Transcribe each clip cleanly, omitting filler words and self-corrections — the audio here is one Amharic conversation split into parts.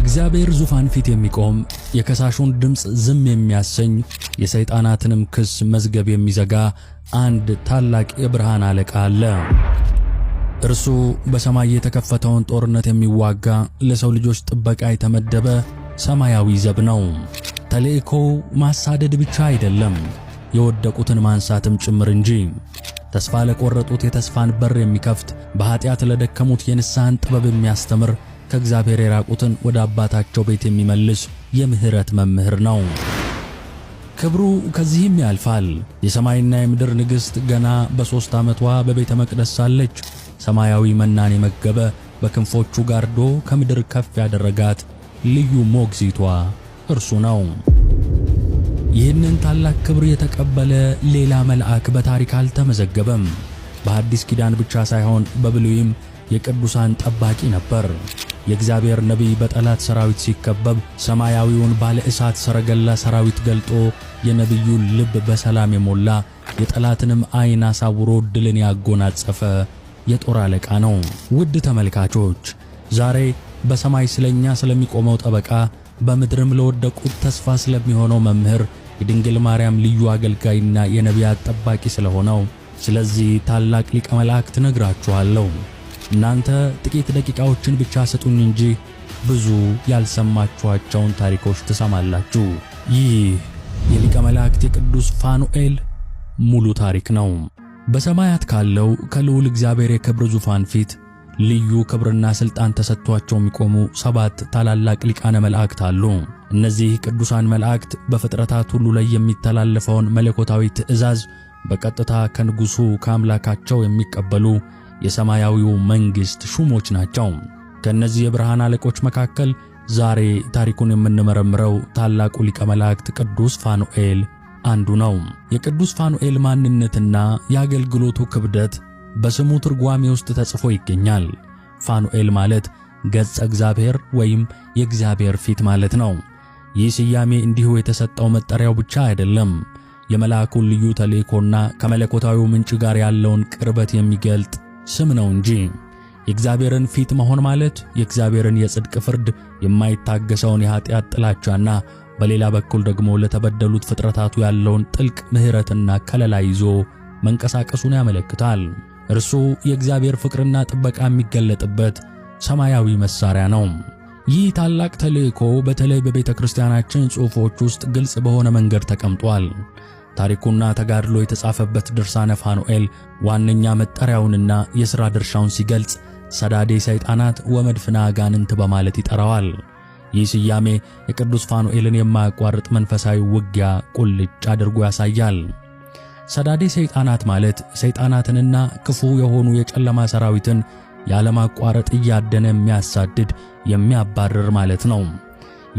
በእግዚአብሔር ዙፋን ፊት የሚቆም የከሳሹን ድምፅ ዝም የሚያሰኝ የሰይጣናትንም ክስ መዝገብ የሚዘጋ አንድ ታላቅ የብርሃን አለቃ አለ። እርሱ በሰማይ የተከፈተውን ጦርነት የሚዋጋ ለሰው ልጆች ጥበቃ የተመደበ ሰማያዊ ዘብ ነው። ተልእኮው ማሳደድ ብቻ አይደለም፣ የወደቁትን ማንሳትም ጭምር እንጂ። ተስፋ ለቆረጡት የተስፋን በር የሚከፍት፣ በኃጢአት ለደከሙት የንስሐን ጥበብ የሚያስተምር፣ ከእግዚአብሔር የራቁትን ወደ አባታቸው ቤት የሚመልስ የምህረት መምህር ነው። ክብሩ ከዚህም ያልፋል። የሰማይና የምድር ንግሥት ገና በ3 ዓመቷ በቤተ መቅደስ ሳለች ሰማያዊ መናን የመገበ፣ በክንፎቹ ጋርዶ ከምድር ከፍ ያደረጋት ልዩ ሞግዚቷ እርሱ ነው። ይህንን ታላቅ ክብር የተቀበለ ሌላ መልአክ በታሪክ አልተመዘገበም። በአዲስ ኪዳን ብቻ ሳይሆን በብሉይም የቅዱሳን ጠባቂ ነበር። የእግዚአብሔር ነቢይ በጠላት ሰራዊት ሲከበብ ሰማያዊውን ባለ እሳት ሰረገላ ሰራዊት ገልጦ የነቢዩን ልብ በሰላም የሞላ፣ የጠላትንም ዓይን አሳውሮ ድልን ያጎናጸፈ የጦር አለቃ ነው። ውድ ተመልካቾች፣ ዛሬ በሰማይ ስለኛ ስለሚቆመው ጠበቃ፣ በምድርም ለወደቁት ተስፋ ስለሚሆነው መምህር፣ የድንግል ማርያም ልዩ አገልጋይና የነቢያት ጠባቂ ስለሆነው ስለዚህ ታላቅ ሊቀ መላእክት ነግራችኋለሁ። እናንተ ጥቂት ደቂቃዎችን ብቻ ስጡኝ እንጂ ብዙ ያልሰማችኋቸውን ታሪኮች ትሰማላችሁ። ይህ የሊቀ መላእክት የቅዱስ ፋኑኤል ሙሉ ታሪክ ነው። በሰማያት ካለው ከልዑል እግዚአብሔር የክብር ዙፋን ፊት ልዩ ክብርና ሥልጣን ተሰጥቷቸው የሚቆሙ 7 ታላላቅ ሊቃነ መላእክት አሉ። እነዚህ ቅዱሳን መላእክት በፍጥረታት ሁሉ ላይ የሚተላለፈውን መለኮታዊ ትእዛዝ በቀጥታ ከንጉሡ ከአምላካቸው የሚቀበሉ የሰማያዊው መንግሥት ሹሞች ናቸው። ከእነዚህ የብርሃን አለቆች መካከል ዛሬ ታሪኩን የምንመረምረው ታላቁ ሊቀ መላእክት ቅዱስ ፋኑኤል አንዱ ነው። የቅዱስ ፋኑኤል ማንነትና የአገልግሎቱ ክብደት በስሙ ትርጓሜ ውስጥ ተጽፎ ይገኛል። ፋኑኤል ማለት ገጸ እግዚአብሔር ወይም የእግዚአብሔር ፊት ማለት ነው። ይህ ስያሜ እንዲሁ የተሰጠው መጠሪያው ብቻ አይደለም፣ የመልአኩን ልዩ ተልእኮና ከመለኮታዊው ምንጭ ጋር ያለውን ቅርበት የሚገልጥ ስም ነው እንጂ። የእግዚአብሔርን ፊት መሆን ማለት የእግዚአብሔርን የጽድቅ ፍርድ፣ የማይታገሰውን የኃጢአት ጥላቻና በሌላ በኩል ደግሞ ለተበደሉት ፍጥረታቱ ያለውን ጥልቅ ምሕረትና ከለላ ይዞ መንቀሳቀሱን ያመለክታል። እርሱ የእግዚአብሔር ፍቅርና ጥበቃ የሚገለጥበት ሰማያዊ መሣሪያ ነው። ይህ ታላቅ ተልእኮ በተለይ በቤተ ክርስቲያናችን ጽሑፎች ውስጥ ግልጽ በሆነ መንገድ ተቀምጧል። ታሪኩና ተጋድሎ የተጻፈበት ድርሳነ ፋኑኤል ዋነኛ መጠሪያውንና የሥራ ድርሻውን ሲገልጽ ሰዳዴ ሰይጣናት ወመድፍነ አጋንንት በማለት ይጠራዋል። ይህ ስያሜ የቅዱስ ፋኑኤልን የማያቋርጥ መንፈሳዊ ውጊያ ቁልጭ አድርጎ ያሳያል። ሰዳዴ ሰይጣናት ማለት ሰይጣናትንና ክፉ የሆኑ የጨለማ ሰራዊትን ያለማቋረጥ እያደነ የሚያሳድድ የሚያባርር ማለት ነው።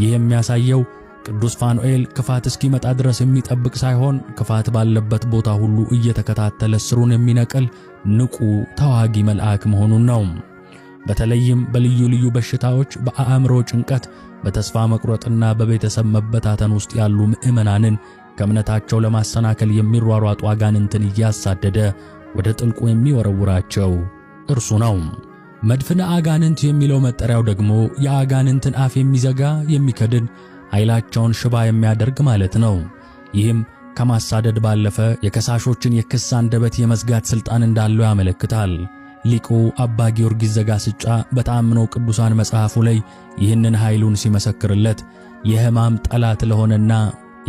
ይህ የሚያሳየው ቅዱስ ፋኑኤል ክፋት እስኪመጣ ድረስ የሚጠብቅ ሳይሆን ክፋት ባለበት ቦታ ሁሉ እየተከታተለ ስሩን የሚነቅል ንቁ ተዋጊ መልአክ መሆኑን ነው። በተለይም በልዩ ልዩ በሽታዎች፣ በአእምሮ ጭንቀት፣ በተስፋ መቁረጥና በቤተሰብ መበታተን ውስጥ ያሉ ምዕመናንን ከእምነታቸው ለማሰናከል የሚሯሯጡ አጋንንትን እያሳደደ ወደ ጥልቁ የሚወረውራቸው እርሱ ነው። መድፍነ አጋንንት የሚለው መጠሪያው ደግሞ የአጋንንትን አፍ የሚዘጋ የሚከድን፣ ኃይላቸውን ሽባ የሚያደርግ ማለት ነው። ይህም ከማሳደድ ባለፈ የከሳሾችን የክስ አንደበት የመዝጋት ሥልጣን እንዳለው ያመለክታል። ሊቁ አባ ጊዮርጊስ ዘጋስጫ በተአምኖ ቅዱሳን መጽሐፉ ላይ ይህንን ኃይሉን ሲመሰክርለት የሕማም ጠላት ለሆነና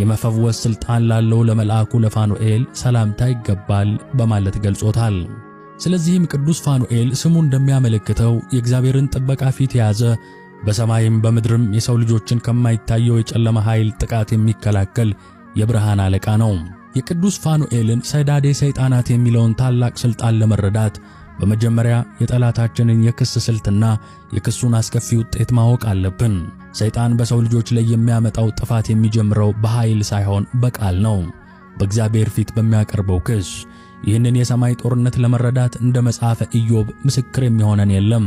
የመፈወስ ሥልጣን ላለው ለመልአኩ ለፋኑኤል ሰላምታ ይገባል በማለት ገልጾታል። ስለዚህም ቅዱስ ፋኑኤል ስሙ እንደሚያመለክተው የእግዚአብሔርን ጥበቃ ፊት የያዘ፣ በሰማይም በምድርም የሰው ልጆችን ከማይታየው የጨለማ ኃይል ጥቃት የሚከላከል የብርሃን አለቃ ነው። የቅዱስ ፋኑኤልን ሰዳዴ ሰይጣናት የሚለውን ታላቅ ሥልጣን ለመረዳት በመጀመሪያ የጠላታችንን የክስ ስልትና የክሱን አስከፊ ውጤት ማወቅ አለብን። ሰይጣን በሰው ልጆች ላይ የሚያመጣው ጥፋት የሚጀምረው በኃይል ሳይሆን በቃል ነው፣ በእግዚአብሔር ፊት በሚያቀርበው ክስ። ይህንን የሰማይ ጦርነት ለመረዳት እንደ መጽሐፈ ኢዮብ ምስክር የሚሆነን የለም።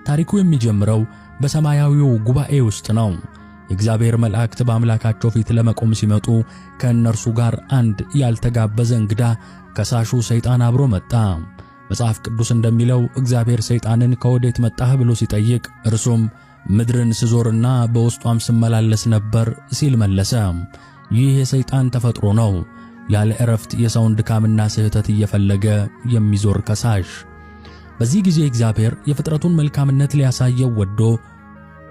ታሪኩ የሚጀምረው በሰማያዊው ጉባኤ ውስጥ ነው። የእግዚአብሔር መላእክት በአምላካቸው ፊት ለመቆም ሲመጡ ከእነርሱ ጋር አንድ ያልተጋበዘ እንግዳ ከሳሹ ሰይጣን አብሮ መጣ። መጽሐፍ ቅዱስ እንደሚለው እግዚአብሔር ሰይጣንን ከወዴት መጣህ ብሎ ሲጠይቅ እርሱም ምድርን ስዞርና በውስጧም ስመላለስ ነበር ሲል መለሰ። ይህ የሰይጣን ተፈጥሮ ነው፣ ያለ ዕረፍት የሰውን ድካምና ስህተት እየፈለገ የሚዞር ከሳሽ። በዚህ ጊዜ እግዚአብሔር የፍጥረቱን መልካምነት ሊያሳየው ወዶ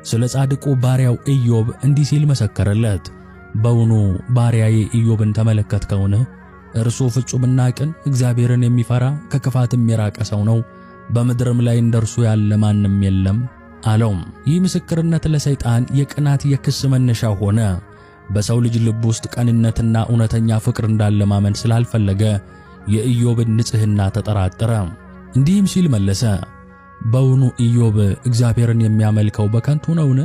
ስለ ጻድቁ ባሪያው ኢዮብ እንዲህ ሲል መሰከረለት። በውኑ ባሪያዬ ኢዮብን ተመለከትከውን? እርሱ ፍጹምና ቅን፣ እግዚአብሔርን የሚፈራ ከክፋትም የራቀ ሰው ነው። በምድርም ላይ እንደርሱ ያለ ማንም የለም አለው። ይህ ምስክርነት ለሰይጣን የቅናት የክስ መነሻ ሆነ። በሰው ልጅ ልብ ውስጥ ቅንነትና እውነተኛ ፍቅር እንዳለ ማመን ስላልፈለገ የኢዮብን ንጽሕና ተጠራጠረ። እንዲህም ሲል መለሰ፣ በውኑ ኢዮብ እግዚአብሔርን የሚያመልከው በከንቱ ነውን?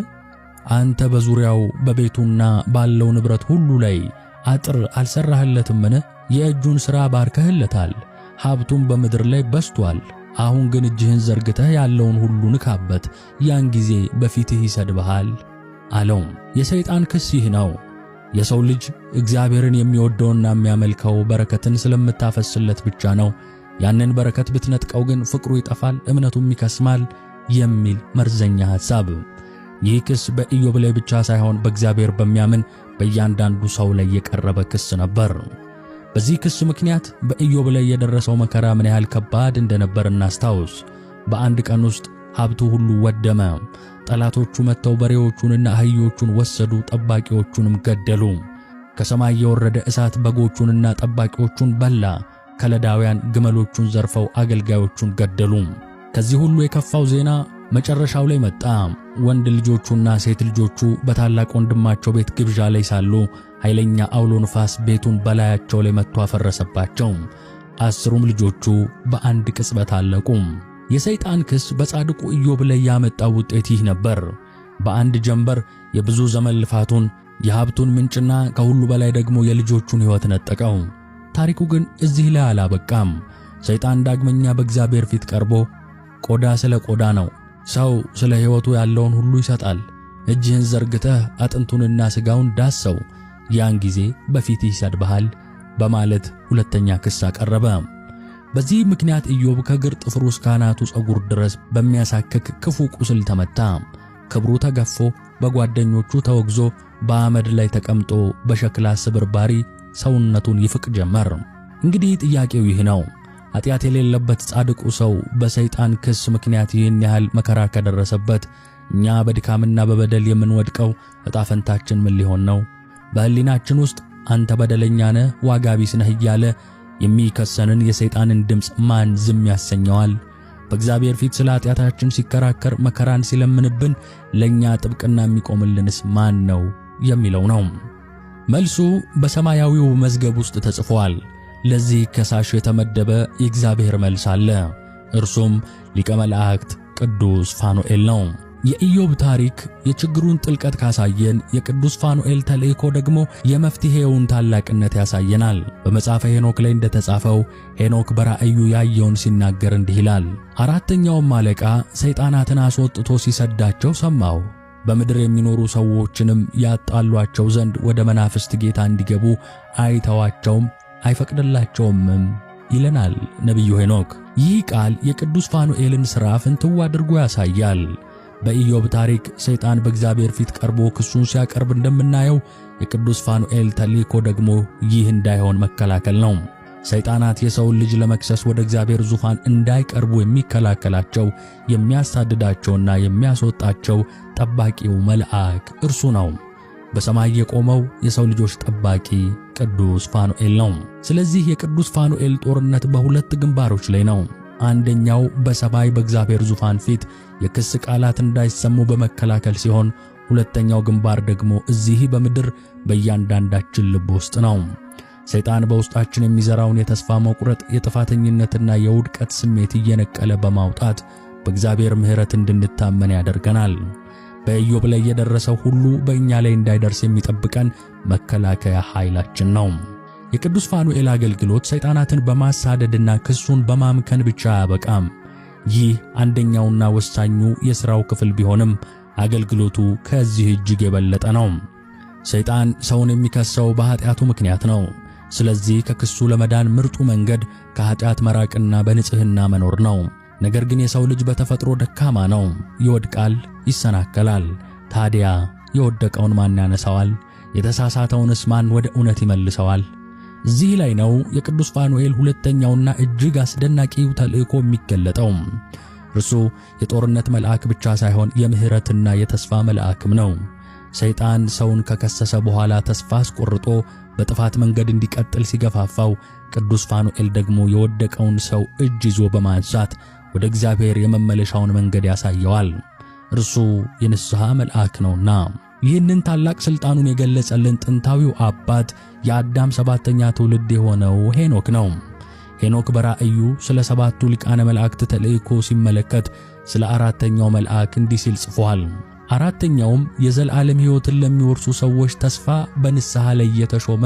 አንተ በዙሪያው በቤቱና ባለው ንብረት ሁሉ ላይ አጥር አልሰራህለትምን? የእጁን ሥራ ባርከህለታል፣ ሀብቱም በምድር ላይ በስቷል። አሁን ግን እጅህን ዘርግተህ ያለውን ሁሉ ንካበት፣ ያን ጊዜ በፊትህ ይሰድብሃል አለው። የሰይጣን ክስ ይህ ነው። የሰው ልጅ እግዚአብሔርን የሚወደውና የሚያመልከው በረከትን ስለምታፈስለት ብቻ ነው። ያንን በረከት ብትነጥቀው ግን ፍቅሩ ይጠፋል፣ እምነቱም ይከስማል የሚል መርዘኛ ሐሳብ። ይህ ክስ በኢዮብ ላይ ብቻ ሳይሆን በእግዚአብሔር በሚያምን በእያንዳንዱ ሰው ላይ የቀረበ ክስ ነበር። በዚህ ክስ ምክንያት በኢዮብ ላይ የደረሰው መከራ ምን ያህል ከባድ እንደነበር እናስታውስ። በአንድ ቀን ውስጥ ሀብቱ ሁሉ ወደመ። ጠላቶቹ መጥተው በሬዎቹንና አህዮቹን ወሰዱ፣ ጠባቂዎቹንም ገደሉ። ከሰማይ የወረደ እሳት በጎቹንና ጠባቂዎቹን በላ። ከለዳውያን ግመሎቹን ዘርፈው አገልጋዮቹን ገደሉ። ከዚህ ሁሉ የከፋው ዜና መጨረሻው ላይ መጣ። ወንድ ልጆቹና ሴት ልጆቹ በታላቅ ወንድማቸው ቤት ግብዣ ላይ ሳሉ ኃይለኛ አውሎ ንፋስ ቤቱን በላያቸው ላይ መጥቶ አፈረሰባቸው። 10ሩም ልጆቹ በአንድ ቅጽበት አለቁ። የሰይጣን ክስ በጻድቁ ኢዮብ ላይ ያመጣው ውጤት ይህ ነበር። በአንድ ጀንበር የብዙ ዘመን ልፋቱን፣ የሀብቱን ምንጭና ከሁሉ በላይ ደግሞ የልጆቹን ሕይወት ነጠቀው። ታሪኩ ግን እዚህ ላይ አላበቃም። ሰይጣን ዳግመኛ በእግዚአብሔር ፊት ቀርቦ ቆዳ ስለ ቆዳ ነው፣ ሰው ስለ ሕይወቱ ያለውን ሁሉ ይሰጣል። እጅህን ዘርግተህ አጥንቱንና ሥጋውን ዳሰው፣ ያን ጊዜ በፊትህ ይሰድብሃል በማለት ሁለተኛ ክስ አቀረበ። በዚህ ምክንያት ኢዮብ ከእግር ጥፍሩ እስከ አናቱ ፀጉር ድረስ በሚያሳክክ ክፉ ቁስል ተመታ። ክብሩ ተገፎ በጓደኞቹ ተወግዞ በአመድ ላይ ተቀምጦ በሸክላ ስብርባሪ ሰውነቱን ይፍቅ ጀመር። እንግዲህ ጥያቄው ይህ ነው። ኃጢአት የሌለበት ጻድቁ ሰው በሰይጣን ክስ ምክንያት ይህን ያህል መከራ ከደረሰበት እኛ በድካምና በበደል የምንወድቀው ዕጣ ፈንታችን ምን ሊሆን ነው? በሕሊናችን ውስጥ አንተ በደለኛ ነህ፣ ዋጋ ቢስ ነህ እያለ የሚከሰንን የሰይጣንን ድምፅ ማን ዝም ያሰኘዋል? በእግዚአብሔር ፊት ስለ ኃጢአታችን ሲከራከር መከራን ሲለምንብን ለእኛ ጥብቅና የሚቆምልንስ ማን ነው የሚለው ነው። መልሱ በሰማያዊው መዝገብ ውስጥ ተጽፏል። ለዚህ ከሳሽ የተመደበ የእግዚአብሔር መልስ አለ። እርሱም ሊቀ መላእክት ቅዱስ ፋኑኤል ነው። የኢዮብ ታሪክ የችግሩን ጥልቀት ካሳየን፣ የቅዱስ ፋኑኤል ተልእኮ ደግሞ የመፍትሔውን ታላቅነት ያሳየናል። በመጽሐፈ ሄኖክ ላይ እንደተጻፈው ሄኖክ በራእዩ ያየውን ሲናገር እንዲህ ይላል። አራተኛውም አለቃ ሰይጣናትን አስወጥቶ ሲሰዳቸው ሰማሁ። በምድር የሚኖሩ ሰዎችንም ያጣሏቸው ዘንድ ወደ መናፍስት ጌታ እንዲገቡ አይተዋቸውም አይፈቅድላቸውምም ይለናል ነቢዩ ሄኖክ። ይህ ቃል የቅዱስ ፋኑኤልን ሥራ ፍንትው አድርጎ ያሳያል። በኢዮብ ታሪክ ሰይጣን በእግዚአብሔር ፊት ቀርቦ ክሱን ሲያቀርብ እንደምናየው የቅዱስ ፋኑኤል ተልእኮ ደግሞ ይህ እንዳይሆን መከላከል ነው። ሰይጣናት የሰውን ልጅ ለመክሰስ ወደ እግዚአብሔር ዙፋን እንዳይቀርቡ የሚከላከላቸው፣ የሚያሳድዳቸውና የሚያስወጣቸው ጠባቂው መልአክ እርሱ ነው። በሰማይ የቆመው የሰው ልጆች ጠባቂ ቅዱስ ፋኑኤል ነው። ስለዚህ የቅዱስ ፋኑኤል ጦርነት በሁለት ግንባሮች ላይ ነው። አንደኛው በሰማይ በእግዚአብሔር ዙፋን ፊት የክስ ቃላት እንዳይሰሙ በመከላከል ሲሆን፣ ሁለተኛው ግንባር ደግሞ እዚህ በምድር በእያንዳንዳችን ልብ ውስጥ ነው። ሰይጣን በውስጣችን የሚዘራውን የተስፋ መቁረጥ፣ የጥፋተኝነትና የውድቀት ስሜት እየነቀለ በማውጣት በእግዚአብሔር ምሕረት እንድንታመን ያደርገናል። በኢዮብ ላይ የደረሰው ሁሉ በእኛ ላይ እንዳይደርስ የሚጠብቀን መከላከያ ኃይላችን ነው። የቅዱስ ፋኑኤል አገልግሎት ሰይጣናትን በማሳደድና ክሱን በማምከን ብቻ አያበቃም። ይህ አንደኛውና ወሳኙ የሥራው ክፍል ቢሆንም አገልግሎቱ ከዚህ እጅግ የበለጠ ነው። ሰይጣን ሰውን የሚከሰው በኃጢአቱ ምክንያት ነው። ስለዚህ ከክሱ ለመዳን ምርጡ መንገድ ከኃጢአት መራቅና በንጽሕና መኖር ነው። ነገር ግን የሰው ልጅ በተፈጥሮ ደካማ ነው። ይወድቃል፣ ይሰናከላል። ታዲያ የወደቀውን ማን ያነሳዋል? የተሳሳተውንስ ማን ወደ እውነት ይመልሰዋል? እዚህ ላይ ነው የቅዱስ ፋኑኤል ሁለተኛውና እጅግ አስደናቂው ተልእኮ የሚገለጠው። እርሱ የጦርነት መልአክ ብቻ ሳይሆን የምህረትና የተስፋ መልአክም ነው። ሰይጣን ሰውን ከከሰሰ በኋላ ተስፋ አስቆርጦ በጥፋት መንገድ እንዲቀጥል ሲገፋፋው፣ ቅዱስ ፋኑኤል ደግሞ የወደቀውን ሰው እጅ ይዞ በማንሳት ወደ እግዚአብሔር የመመለሻውን መንገድ ያሳየዋል። እርሱ የንስሐ መልአክ ነውና። ይህንን ታላቅ ሥልጣኑን የገለጸልን ጥንታዊው አባት የአዳም ሰባተኛ ትውልድ የሆነው ሄኖክ ነው። ሄኖክ በራእዩ ስለ ሰባቱ ሊቃነ መላእክት ተልእኮ ሲመለከት ስለ አራተኛው መልአክ እንዲህ ሲል ጽፏል። አራተኛውም የዘላለም ሕይወትን ለሚወርሱ ሰዎች ተስፋ በንስሐ ላይ የተሾመ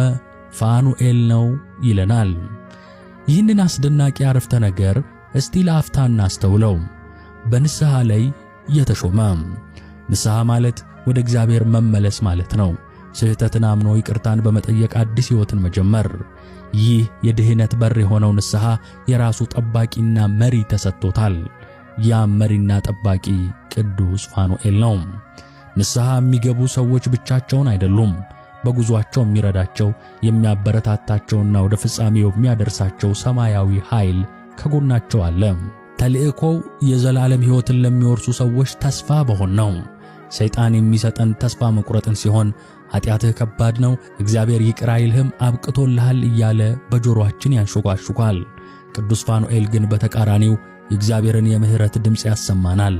ፋኑኤል ነው ይለናል። ይህንን አስደናቂ አረፍተ ነገር እስቲ ለአፍታ እናስተውለው። በንስሐ ላይ የተሾመ። ንስሐ ማለት ወደ እግዚአብሔር መመለስ ማለት ነው። ስህተትን አምኖ ይቅርታን በመጠየቅ አዲስ ሕይወትን መጀመር። ይህ የድህነት በር የሆነው ንስሐ የራሱ ጠባቂና መሪ ተሰጥቶታል። ያም መሪና ጠባቂ ቅዱስ ፋኑኤል ነው። ንስሐ የሚገቡ ሰዎች ብቻቸውን አይደሉም። በጉዟቸው የሚረዳቸው፣ የሚያበረታታቸውና ወደ ፍጻሜው የሚያደርሳቸው ሰማያዊ ኃይል ከጎናቸው አለ። ተልእኮው የዘላለም ሕይወትን ለሚወርሱ ሰዎች ተስፋ በሆን ነው። ሰይጣን የሚሰጠን ተስፋ መቁረጥን ሲሆን ኃጢአትህ ከባድ ነው፣ እግዚአብሔር ይቅር አይልህም፣ አብቅቶልሃል እያለ በጆሮአችን ያንሾካሹካል። ቅዱስ ፋኑኤል ግን በተቃራኒው የእግዚአብሔርን የምህረት ድምፅ ያሰማናል።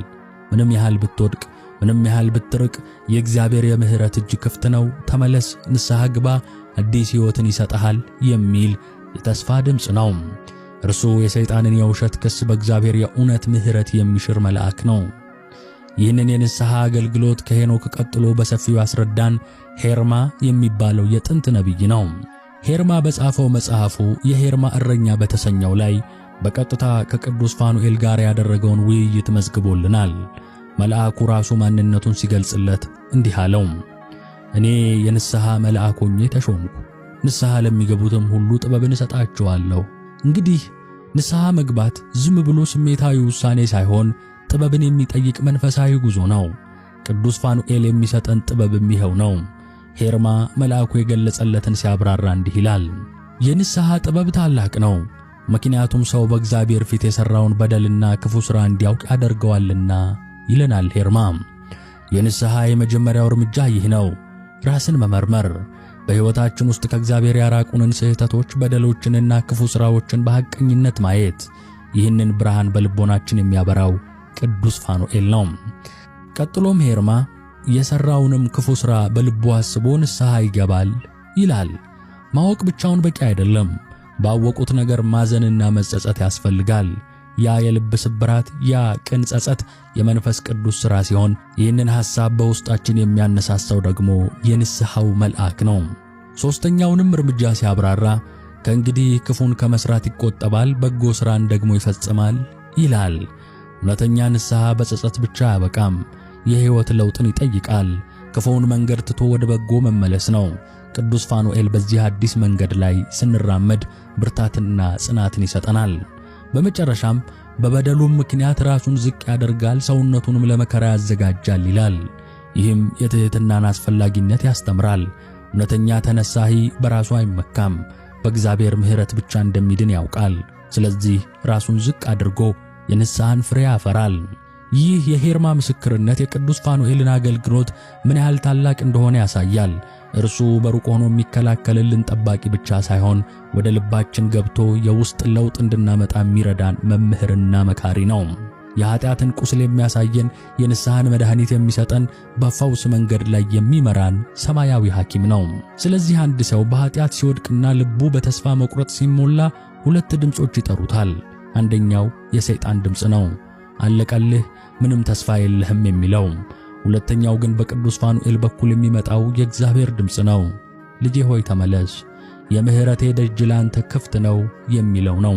ምንም ያህል ብትወድቅ፣ ምንም ያህል ብትርቅ የእግዚአብሔር የምህረት እጅ ክፍት ነው፣ ተመለስ፣ ንስሐ ግባ፣ አዲስ ሕይወትን ይሰጥሃል የሚል የተስፋ ድምፅ ነው። እርሱ የሰይጣንን የውሸት ክስ በእግዚአብሔር የእውነት ምህረት የሚሽር መልአክ ነው። ይህንን የንስሐ አገልግሎት ከሄኖክ ቀጥሎ በሰፊው ያስረዳን ሄርማ የሚባለው የጥንት ነቢይ ነው። ሄርማ በጻፈው መጽሐፉ የሄርማ እረኛ በተሰኘው ላይ በቀጥታ ከቅዱስ ፋኑኤል ጋር ያደረገውን ውይይት መዝግቦልናል። መልአኩ ራሱ ማንነቱን ሲገልጽለት እንዲህ አለው። እኔ የንስሐ መልአክ ሆኜ ተሾምኩ። ንስሐ ለሚገቡትም ሁሉ ጥበብን እሰጣቸዋለሁ። እንግዲህ ንስሐ መግባት ዝም ብሎ ስሜታዊ ውሳኔ ሳይሆን ጥበብን የሚጠይቅ መንፈሳዊ ጉዞ ነው። ቅዱስ ፋኑኤል የሚሰጠን ጥበብም ይኸው ነው። ሄርማ መልአኩ የገለጸለትን ሲያብራራ እንዲህ ይላል። የንስሐ ጥበብ ታላቅ ነው፣ ምክንያቱም ሰው በእግዚአብሔር ፊት የሠራውን በደልና ክፉ ሥራ እንዲያውቅ ያደርገዋልና ይለናል ሄርማ። የንስሐ የመጀመሪያው እርምጃ ይህ ነው፣ ራስን መመርመር። በሕይወታችን ውስጥ ከእግዚአብሔር ያራቁንን ስህተቶች፣ በደሎችንና ክፉ ሥራዎችን በሐቀኝነት ማየት። ይህንን ብርሃን በልቦናችን የሚያበራው ቅዱስ ፋኑኤል ነው። ቀጥሎም ሄርማ የሠራውንም ክፉ ሥራ በልቡ አስቦ ንስሐ ይገባል ይላል። ማወቅ ብቻውን በቂ አይደለም። ባወቁት ነገር ማዘንና መጸጸት ያስፈልጋል። ያ የልብ ስብራት፣ ያ ቅን ጸጸት የመንፈስ ቅዱስ ሥራ ሲሆን ይህንን ሐሳብ በውስጣችን የሚያነሳሳው ደግሞ የንስሐው መልአክ ነው። ሦስተኛውንም እርምጃ ሲያብራራ ከእንግዲህ ክፉን ከመሥራት ይቆጠባል፣ በጎ ሥራን ደግሞ ይፈጽማል ይላል። እውነተኛ ንስሐ በጸጸት ብቻ አያበቃም፣ የሕይወት ለውጥን ይጠይቃል። ክፉውን መንገድ ትቶ ወደ በጎ መመለስ ነው። ቅዱስ ፋኑኤል በዚህ አዲስ መንገድ ላይ ስንራመድ ብርታትና ጽናትን ይሰጠናል። በመጨረሻም በበደሉም ምክንያት ራሱን ዝቅ ያደርጋል፣ ሰውነቱንም ለመከራ ያዘጋጃል ይላል። ይህም የትሕትናን አስፈላጊነት ያስተምራል። እውነተኛ ተነሳሂ በራሱ አይመካም፣ በእግዚአብሔር ምሕረት ብቻ እንደሚድን ያውቃል። ስለዚህ ራሱን ዝቅ አድርጎ የንስሐን ፍሬ ያፈራል። ይህ የሄርማ ምስክርነት የቅዱስ ፋኑኤልን አገልግሎት ምን ያህል ታላቅ እንደሆነ ያሳያል። እርሱ በሩቅ ሆኖ የሚከላከልልን ጠባቂ ብቻ ሳይሆን ወደ ልባችን ገብቶ የውስጥ ለውጥ እንድናመጣ የሚረዳን መምህርና መካሪ ነው። የኃጢአትን ቁስል የሚያሳየን፣ የንስሐን መድኃኒት የሚሰጠን፣ በፈውስ መንገድ ላይ የሚመራን ሰማያዊ ሐኪም ነው። ስለዚህ አንድ ሰው በኃጢአት ሲወድቅና ልቡ በተስፋ መቁረጥ ሲሞላ ሁለት ድምጾች ይጠሩታል። አንደኛው የሰይጣን ድምፅ ነው፣ አለቀልህ፣ ምንም ተስፋ የለህም የሚለው። ሁለተኛው ግን በቅዱስ ፋኑኤል በኩል የሚመጣው የእግዚአብሔር ድምፅ ነው፣ ልጄ ሆይ ተመለስ፣ የምሕረቴ ደጅ ላንተ ክፍት ነው የሚለው ነው።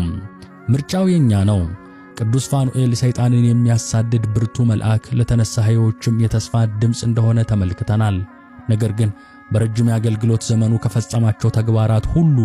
ምርጫው የኛ ነው። ቅዱስ ፋኑኤል ሰይጣንን የሚያሳድድ ብርቱ መልአክ፣ ለተነሳሂዎችም የተስፋ ድምፅ እንደሆነ ተመልክተናል። ነገር ግን በረጅም የአገልግሎት ዘመኑ ከፈጸማቸው ተግባራት ሁሉ